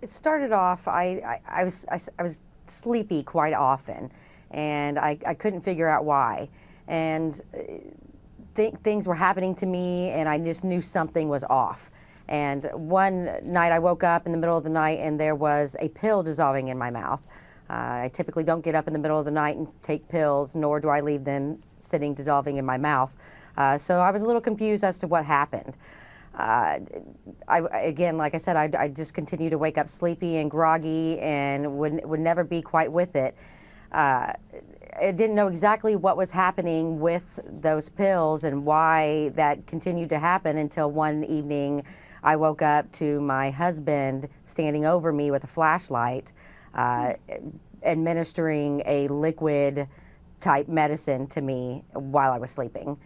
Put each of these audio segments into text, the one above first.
It started off, I was sleepy quite often, and I couldn't figure out why. And things were happening to me, and I just knew something was off. And one night I woke up in the middle of the night and there was a pill dissolving in my mouth. I typically don't get up in the middle of the night and take pills, nor do I leave them sitting dissolving in my mouth. So I was a little confused as to what happened. Again, like I said, I just continued to wake up sleepy and groggy and would never be quite with it. I didn't know exactly what was happening with those pills and why that continued to happen until one evening I woke up to my husband standing over me with a flashlight, administering a liquid type medicine to me while I was sleeping.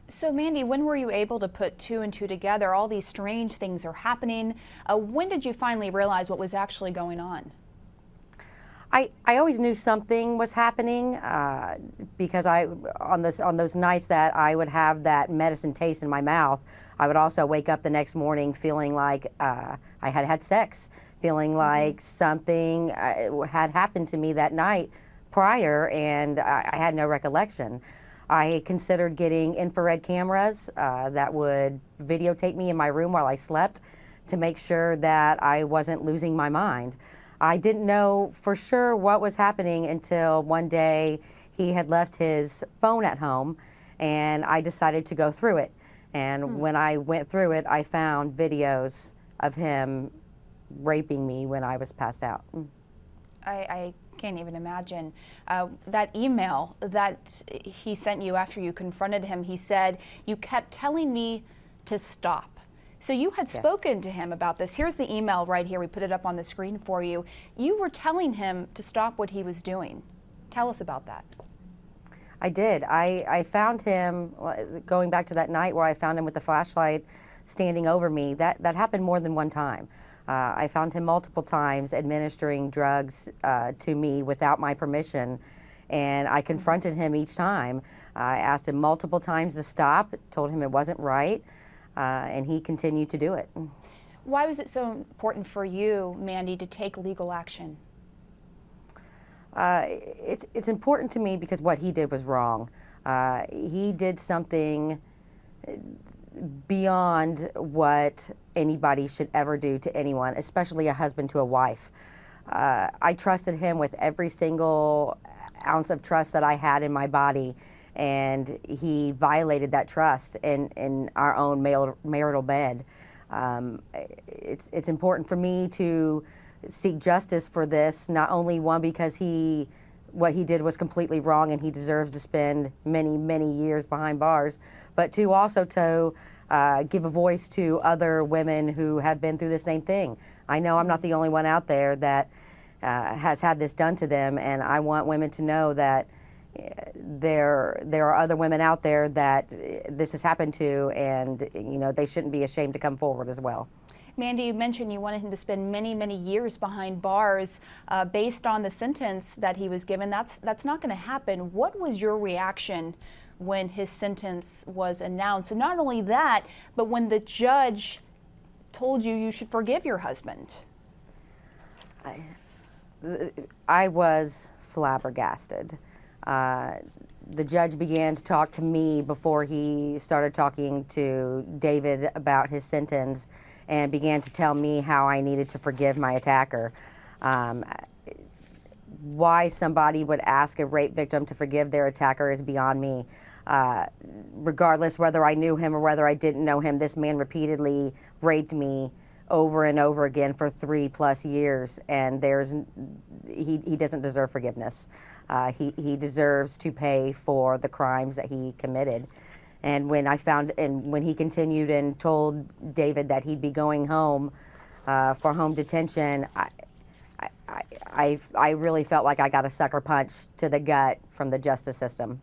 So Mandy, when were you able to put two and two together? All these strange things are happening. When did you finally realize what was actually going on? I always knew something was happening because on those nights that I would have that medicine taste in my mouth, I would also wake up the next morning feeling like I had had sex, feeling like something had happened to me that night prior, and I had no recollection. I considered getting infrared cameras that would videotape me in my room while I slept to make sure that I wasn't losing my mind. I didn't know for sure what was happening until one day he had left his phone at home and I decided to go through it. And when I went through it, I found videos of him raping me when I was passed out. I can't even imagine. That email that he sent you after you confronted him, he said, "You kept telling me to stop." So you had spoken to him about this. Here's the email right here. We put it up on the screen for you. You were telling him to stop what he was doing. Tell us about that. I did. I found him, going back to that night where I found him with the flashlight standing over me, that happened more than one time. I found him multiple times administering drugs to me without my permission, and I confronted him each time. I asked him multiple times to stop, told him it wasn't right, and he continued to do it. Why was it so important for you, Mandy, to take legal action? It's important to me because what he did was wrong. He did something beyond what anybody should ever do to anyone, especially a husband to a wife. I trusted him with every single ounce of trust that I had in my body, and he violated that trust in our own marital bed. It's important for me to seek justice for this, not only one because what he did was completely wrong and he deserves to spend many, many years behind bars, but two, also to give a voice to other women who have been through the same thing. I know I'm not the only one out there that has had this done to them, and I want women to know that there are other women out there that this has happened to, and they shouldn't be ashamed to come forward as well. Mandy, you mentioned you wanted him to spend many, many years behind bars based on the sentence that he was given. That's not going to happen. What was your reaction when his sentence was announced? And not only that, but when the judge told you should forgive your husband? I was flabbergasted. The judge began to talk to me before he started talking to David about his sentence, and began to tell me how I needed to forgive my attacker. Why somebody would ask a rape victim to forgive their attacker is beyond me. Regardless whether I knew him or whether I didn't know him, this man repeatedly raped me over and over again for 3+ years, and he doesn't deserve forgiveness. He deserves to pay for the crimes that he committed. And when when he continued and told David that he'd be going home for home detention, I really felt like I got a sucker punch to the gut from the justice system.